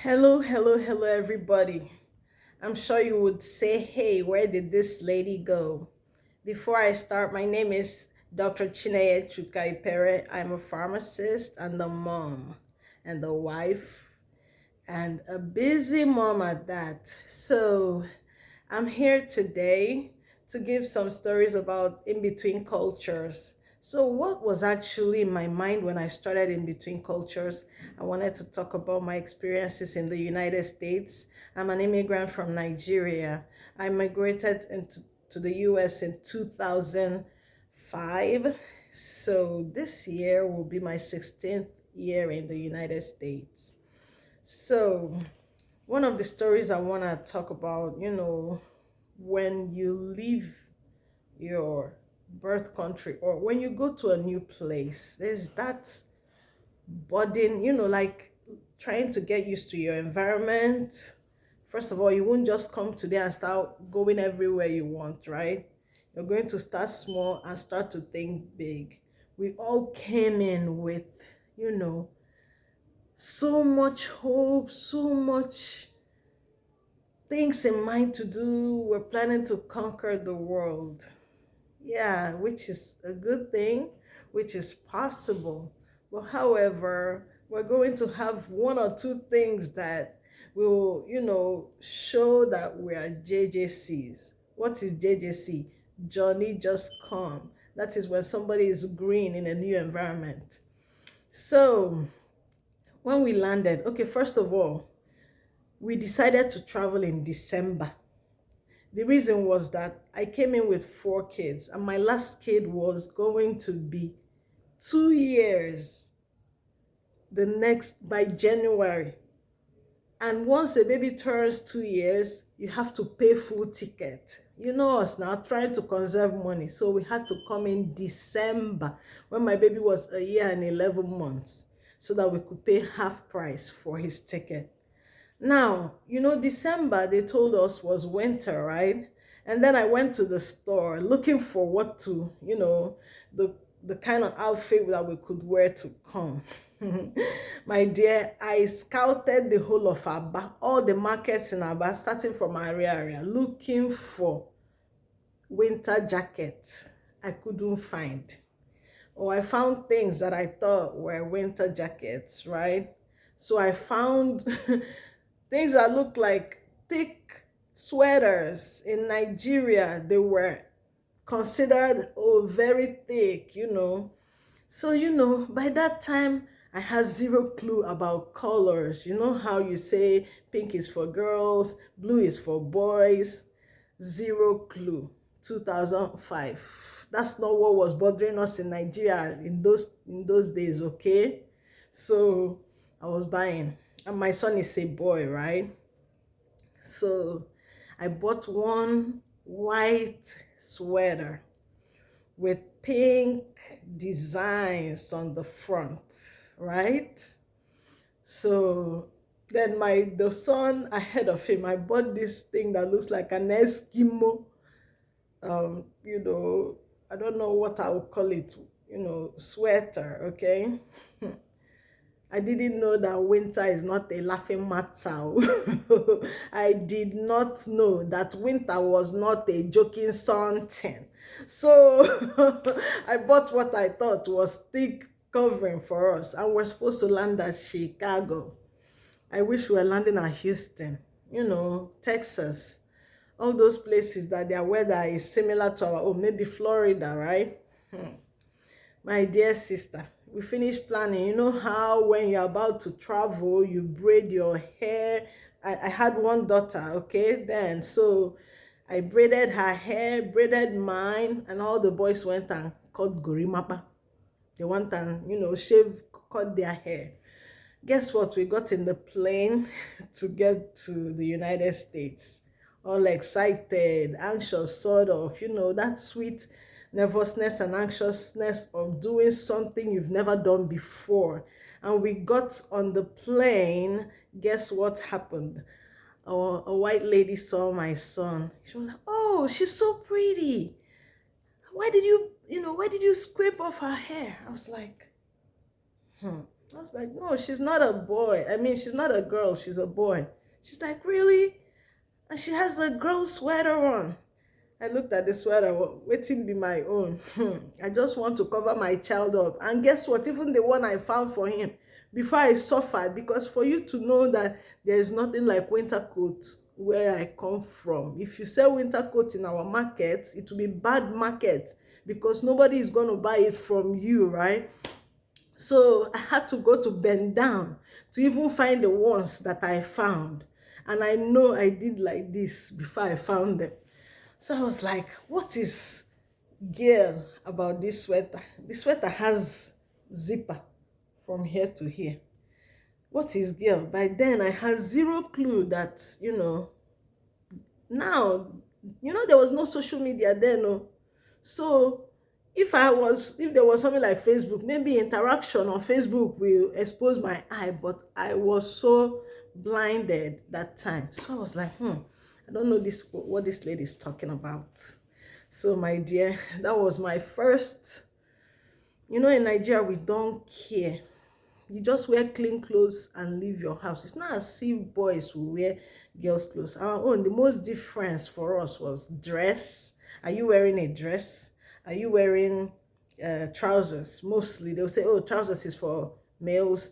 Hello, hello, hello, everybody. I'm sure you would say, hey, where did this lady go? Before I start, my name is Dr. Chineye Chukaipere. I'm a pharmacist and a mom and a wife and a busy mom at that. So I'm here today to give some stories about in between cultures. So, what was actually in my mind when I started in between cultures? I wanted to talk about my experiences in the United States. I'm an immigrant from Nigeria. I migrated into to the US in 2005. So, this year will be my 16th year in the United States. So, one of the stories I want to talk about, when you leave your birth country or when you go to a new place, there's that burden, like trying to get used to your environment. First of all, you won't just come today and start going everywhere you want, right? You're going to start small and start to think big. We all came in with, you know, so much hope, so much things in mind to do. We're planning to conquer the world. Yeah, which is a good thing, which is possible. But however, we're going to have one or two things that will, show that we are JJCs. What is JJC? Johnny just come. That is when somebody is green in a new environment. So when we landed, okay, first of all, we decided to travel in December. The reason was that I came in with four kids, and my last kid was going to be 2 years the next by January. And once a baby turns 2 years, you have to pay full ticket. You know us now trying to conserve money. So we had to come in December when my baby was a year and 11 months so that we could pay half price for his ticket. Now, December, they told us was winter, right? And then I went to the store looking for what to, the kind of outfit that we could wear to come. My dear, I scouted the whole of Aba, all the markets in Aba, starting from area, looking for winter jackets. I couldn't find. Or I found things that I thought were winter jackets, right? So I found things that looked like thick sweaters. In Nigeria, they were considered, very thick. So, by that time, I had zero clue about colors. You know how you say pink is for girls, blue is for boys? Zero clue. 2005. That's not what was bothering us in Nigeria in those days, okay? So I was buying. And my son is a boy, right? So I bought one white sweater with pink designs on the front, right? So then the son ahead of him, I bought this thing that looks like an Eskimo, um, you know, I don't know what I would call it, sweater, okay? I didn't know that winter is not a laughing matter. I did not know that winter was not a joking something. So I bought what I thought was thick covering for us, and we're supposed to land at Chicago. I wish we were landing at Houston, Texas, all those places that their weather is similar to our own, maybe Florida, right? My dear sister, we finished planning. You know how when you're about to travel, you braid your hair. I had one daughter, okay, then. So I braided her hair, braided mine, and all the boys went and cut gorimapa. They went and, shave, cut their hair. Guess what? We got in the plane to get to the United States. All excited, anxious, sort of, that sweet nervousness and anxiousness of doing something you've never done before. And we got on the plane. Guess what happened? A white lady saw my son. She was like, "Oh, she's so pretty. Why did you scrape off her hair?" I was like, I was like, no, she's not a boy. I mean, she's not a girl, she's a boy. She's like, really? And she has a girl sweater on. I looked at the sweater, waiting be my own. I just want to cover my child up. And guess what? Even the one I found for him, before I suffered, because for you to know that there is nothing like winter coat where I come from. If you sell winter coat in our market, it will be bad market because nobody is going to buy it from you, right? So I had to go to bend down to even find the ones that I found. And I know I did like this before I found them. So I was like, what is girl about this sweater? The sweater has zipper from here to here. What is girl? By then I had zero clue that, now, there was no social media then, no. So if there was something like Facebook, maybe interaction on Facebook will expose my eye, but I was so blinded that time. So I was like, I don't know what this lady is talking about. So my dear, that was my first, in Nigeria, we don't care. You just wear clean clothes and leave your house. It's not as if boys will wear girls' clothes. Our own, the most difference for us was dress. Are you wearing a dress? Are you wearing trousers? Mostly, they'll say, oh, trousers is for males,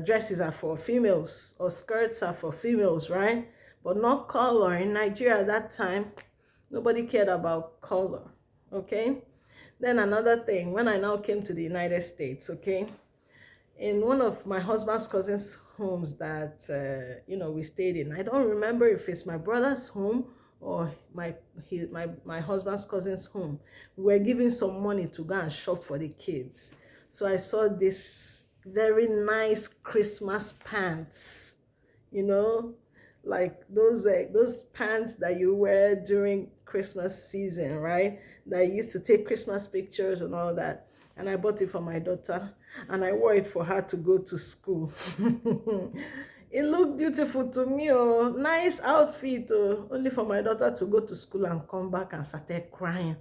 dresses are for females, or skirts are for females, right? But not color. In Nigeria at that time, nobody cared about color, okay? Then another thing, when I now came to the United States, okay, in one of my husband's cousins' homes that we stayed in. I don't remember if it's my brother's home or my husband's cousin's home. We were giving some money to go and shop for the kids. So I saw this very nice Christmas pants, like those pants that you wear during Christmas season, right? That you used to take Christmas pictures and all that. And I bought it for my daughter, and I wore it for her to go to school. It looked beautiful to me, oh, nice outfit, oh, only for my daughter to go to school and come back and started crying.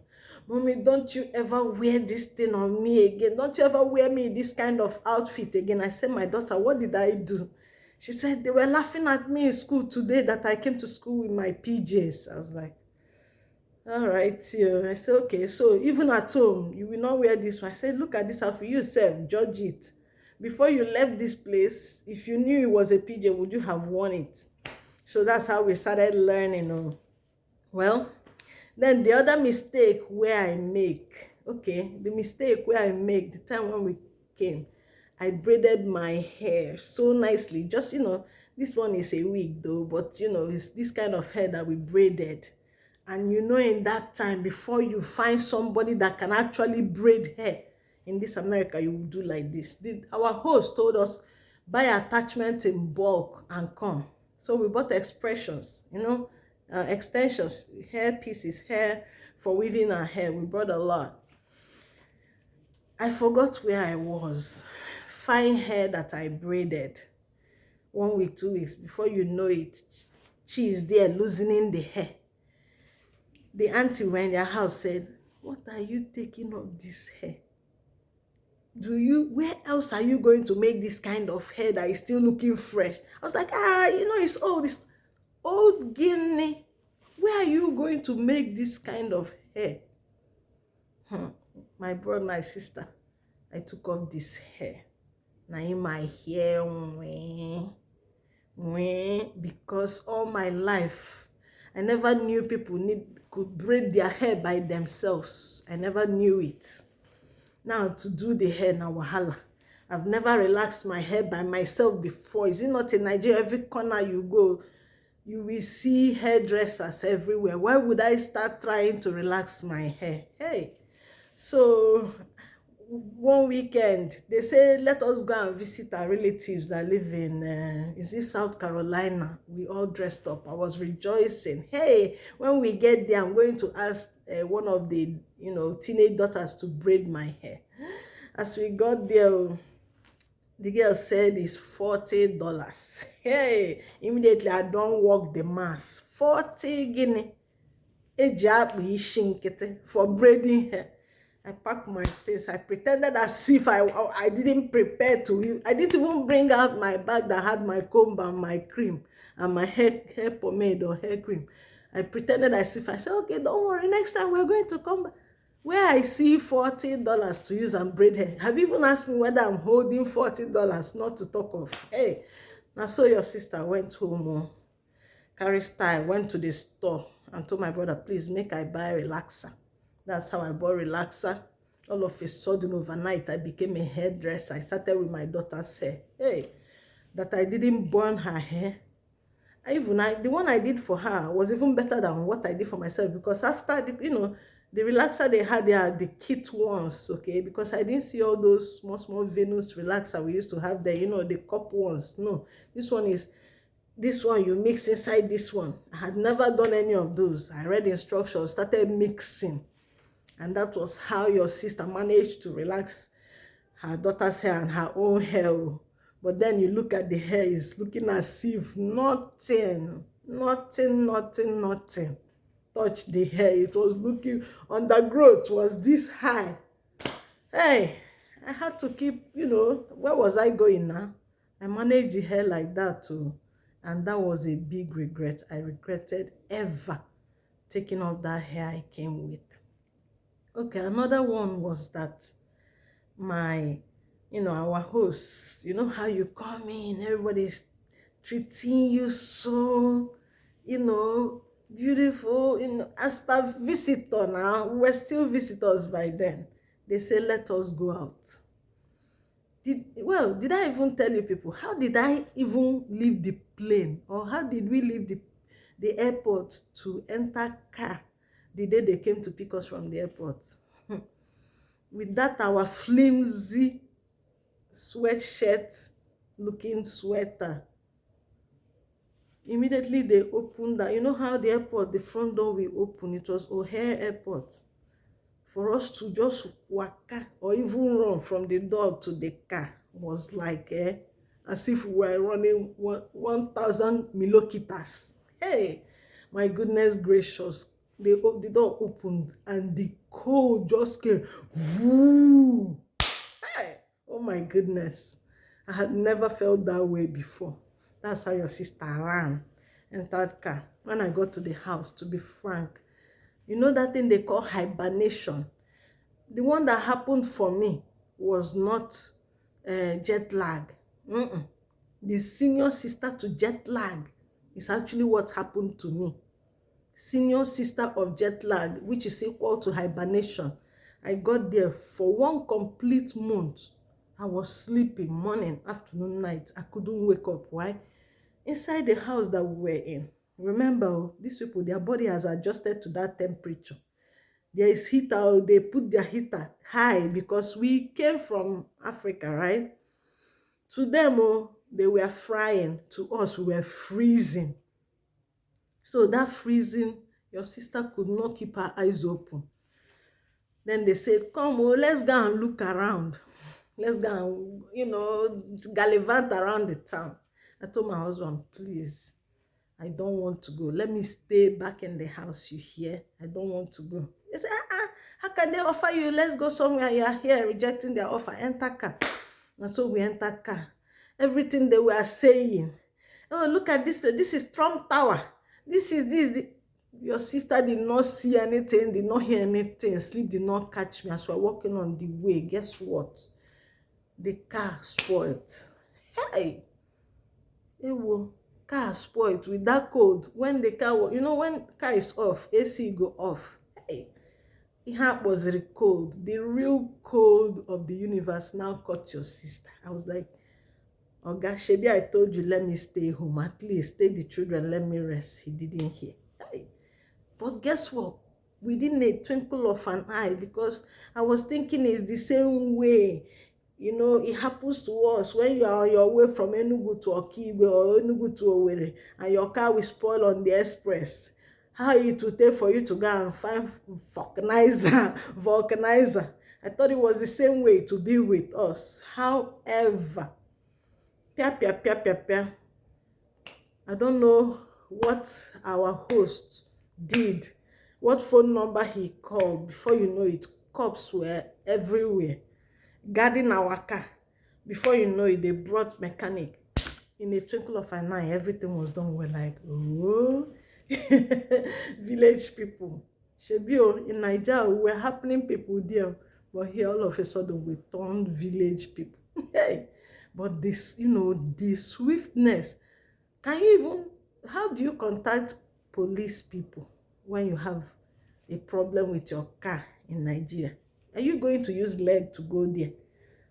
Mommy, don't you ever wear this thing on me again? Don't you ever wear me this kind of outfit again? I said, my daughter, what did I do? She said, they were laughing at me in school today that I came to school with my PJs. I was like, all right, yeah. I said, okay, so even at home, you will not wear this one. I said, look at this outfit, you yourself, judge it. Before you left this place, if you knew it was a PJ, would you have worn it? So that's how we started learning. Well, then the other mistake where I make, the the time when we came, I braided my hair so nicely. Just, this one is a wig though, but, it's this kind of hair that we braided. And in that time, before you find somebody that can actually braid hair in this America, you will do like this. Our host told us, buy attachment in bulk and come. So we bought expressions, extensions, hair pieces, hair for weaving our hair. We brought a lot. I forgot where I was. Fine hair that I braided. 1 week, 2 weeks, before you know it, she is there loosening the hair. The auntie when their house said, what are you taking of this hair? Where else are you going to make this kind of hair that is still looking fresh? I was like, it's old. It's old Guinea. Where are you going to make this kind of hair? My brother, my sister, I took off this hair. Now in my hair, because all my life, I never knew people could braid their hair by themselves. I never knew it. Now to do the hair na wahala. I've never relaxed my hair by myself before. Is it not in Nigeria? Every corner you go, you will see hairdressers everywhere. Why would I start trying to relax my hair? Hey, so one weekend, they say, let us go and visit our relatives that live in, is it South Carolina? We all dressed up. I was rejoicing. Hey, when we get there, I'm going to ask one of the, teenage daughters to braid my hair. As we got there, the girl said it's $40. Hey, immediately I don't walk the mass. 40 guinea. A job for braiding hair. I packed my things. I pretended as if I didn't prepare to. I didn't even bring out my bag that had my comb and my cream and my hair pomade or hair cream. I pretended as if I said, okay, don't worry, next time we're going to come back. Where I see $40 to use and braid hair. Have you even asked me whether I'm holding $40? Not to talk of. Hey, now so your sister went home, carry style, went to the store and told my brother, please make I buy relaxer. That's how I bought relaxer. All of a sudden, overnight, I became a hairdresser. I started with my daughter's hair. Hey, that I didn't burn her hair. The one I did for her was even better than what I did for myself, because after the relaxer they had, they are the kit ones, okay? Because I didn't see all those small Venus relaxer we used to have there, the cup ones. No, this one you mix inside this one. I had never done any of those. I read instructions, started mixing, and that was how your sister managed to relax her daughter's hair and her own hair. But then you look at the hair, it's looking as if nothing touched the hair. It was looking, undergrowth was this high. Hey, I had to keep, where was I going now? I managed the hair like that too. And that was a big regret. I regretted ever taking off that hair I came with. Okay, another one was that our hosts, how you come in, everybody's treating you so, beautiful. As per visitor now, we're still visitors by then. They say, let us go out. Did I even tell you people, how did I even leave the plane? Or how did we leave the airport to enter car the day they came to pick us from the airport? With that, our flimsy sweatshirt looking sweater. Immediately they opened that. You know how the airport, the front door will open. It was O'Hare Airport. For us to just waka or even run from the door to the car was like as if we were running 1,000 kilometers. Hey, my goodness gracious. The door opened and the cold just came. Woo! Hey, oh my goodness. I had never felt that way before. That's how your sister ran, entered car. When I got to the house, to be frank, you know that thing they call hibernation? The one that happened for me was not jet lag. The senior sister to jet lag is actually what happened to me. Senior sister of jet lag, which is equal to hibernation. I got there for 1 complete month. I was sleeping morning, afternoon, night. I couldn't wake up. Why? Inside the house that we were in. Remember, these people, their body has adjusted to that temperature. There is heater, they put their heater high because we came from Africa, right? To them, they were frying. To us, we were freezing. So that freezing, your sister could not keep her eyes open. Then they said, come, let's go and look around. Let's go and, gallivant around the town. I told my husband, please, I don't want to go. Let me stay back in the house, you hear? I don't want to go. They said, how can they offer you? Let's go somewhere. You are here rejecting their offer. Enter car. And so we enter car. Everything they were saying. Oh, look at this. This is Trump Tower. This is this. Your sister did not see anything, did not hear anything. Sleep did not catch me as we were walking on the way. Guess what? The car spoiled. Hey! Car spoiled with that cold. When the car, when car is off, AC go off. Hey! It was the cold. The real cold of the universe now caught your sister. I was like, oh gosh, Shebi, I told you, let me stay home. At least take the children, let me rest. He didn't hear. Hey. But guess what? Within a twinkle of an eye, because I was thinking it's the same way. It happens to us when you are on your way from Enugu to Okigwe or Enugu to Owerri, and your car will spoil on the express. How it will take for you to go and find vulcanizer. I thought it was the same way to be with us. However, I don't know what our host did, what phone number he called. Before you know it, cops were everywhere, guarding our car. Before you know it, they brought mechanic. In a twinkle of an eye, everything was done. We're like, oh, village people. Shebio, in Nigeria, we're happening people there. But here, all of a sudden, we turned village people. Hey, but this, the swiftness. Can you even, how do you contact police people when you have a problem with your car in Nigeria? Are you going to use leg to go there?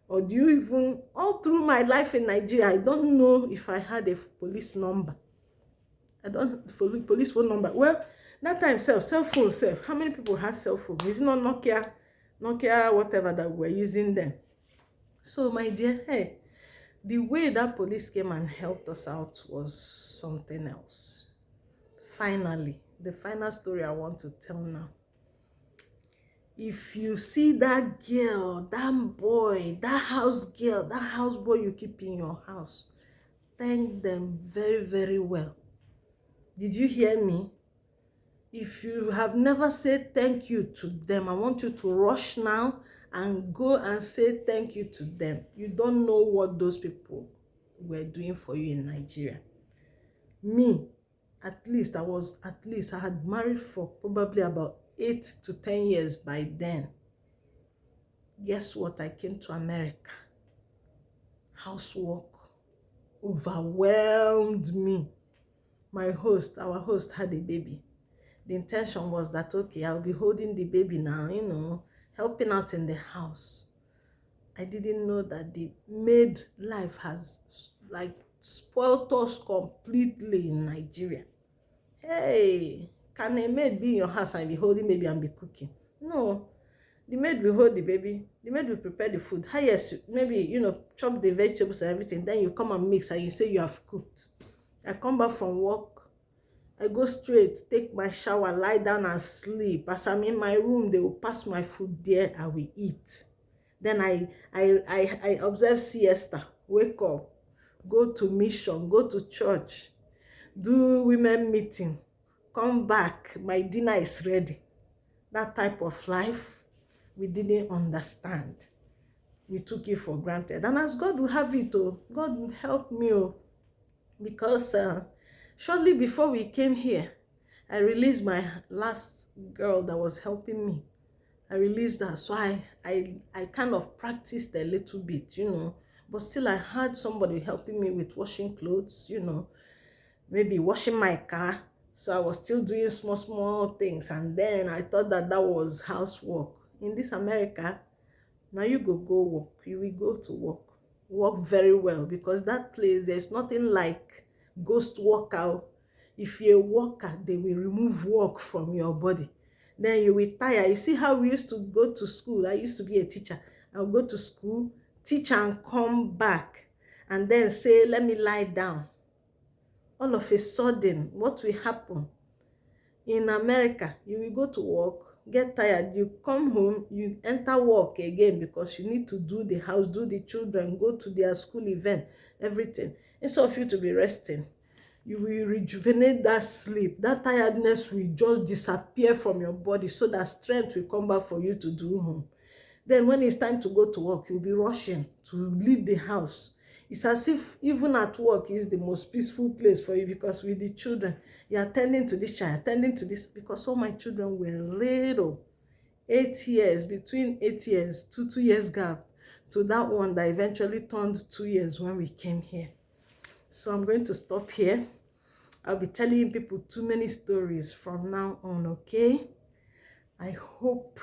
Or do you even, all through my life in Nigeria, I don't know if I had a police number. I don't, police phone number. Well, that time, cell phone, how many people have cell phone? Is it not Nokia, whatever that we're using then? So, my dear, hey, the way that police came and helped us out was something else. Finally, the final story I want to tell now. If you see that girl, that boy, that house girl, that house boy you keep in your house, thank them very, very well. Did you hear me? If you have never said thank you to them, I want you to rush now and go and say thank you to them. You don't know what those people were doing for you in Nigeria. Me, I had married for probably about 8 to 10 years by then. Guess what? I came to America. Housework overwhelmed me. Our host had a baby. The intention was that, okay, I'll be holding the baby now, helping out in the house. I didn't know that the maid life has spoiled us completely in Nigeria. Hey, can a maid be in your house and be holding baby and be cooking? No. The maid will hold the baby. The maid will prepare the food. Highest, maybe, chop the vegetables and everything. Then you come and mix and you say you have cooked. I come back from work. I go straight, take my shower, lie down and sleep. As I'm in my room, they will pass my food there. I will eat. Then I observe siesta, wake up, go to mission, go to church, do women meeting, come back, my dinner is ready. That type of life, we didn't understand. We took it for granted. And as God will have it, God will help me, because shortly before we came here, I released my last girl that was helping me. I released her. So I kind of practiced a little bit, but still I had somebody helping me with washing clothes, maybe washing my car. So I was still doing small things. And then I thought that was housework. In this America, now you go work. You will go to work very well, because that place, there's nothing like ghost workout. If you're a worker, they will remove work from your body. Then you will tire. You see how we used to go to school? I used to be a teacher. I'll go to school, teach and come back, and then say, let me lie down. All of a sudden, what will happen? In America, you will go to work, get tired, you come home, you enter work again, because you need to do the house, do the children, go to their school event, everything. Instead of you to be resting, you will rejuvenate that sleep. That tiredness will just disappear from your body, so that strength will come back for you to do home. Then when it's time to go to work, you'll be rushing to leave the house. It's as if even at work is the most peaceful place for you, because with the children, you're attending to this child, attending to this, because all my children were little. 8 years, between 8 years, 2 years gap, to that one that eventually turned 2 years when we came here. So I'm going to stop here. I'll be telling people too many stories from now on, okay? I hope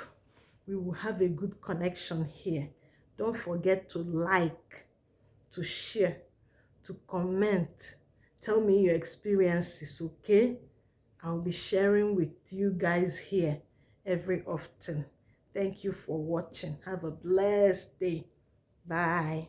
we will have a good connection here. Don't forget to like, to share, to comment. Tell me your experiences, okay? I'll be sharing with you guys here every often. Thank you for watching. Have a blessed day. Bye.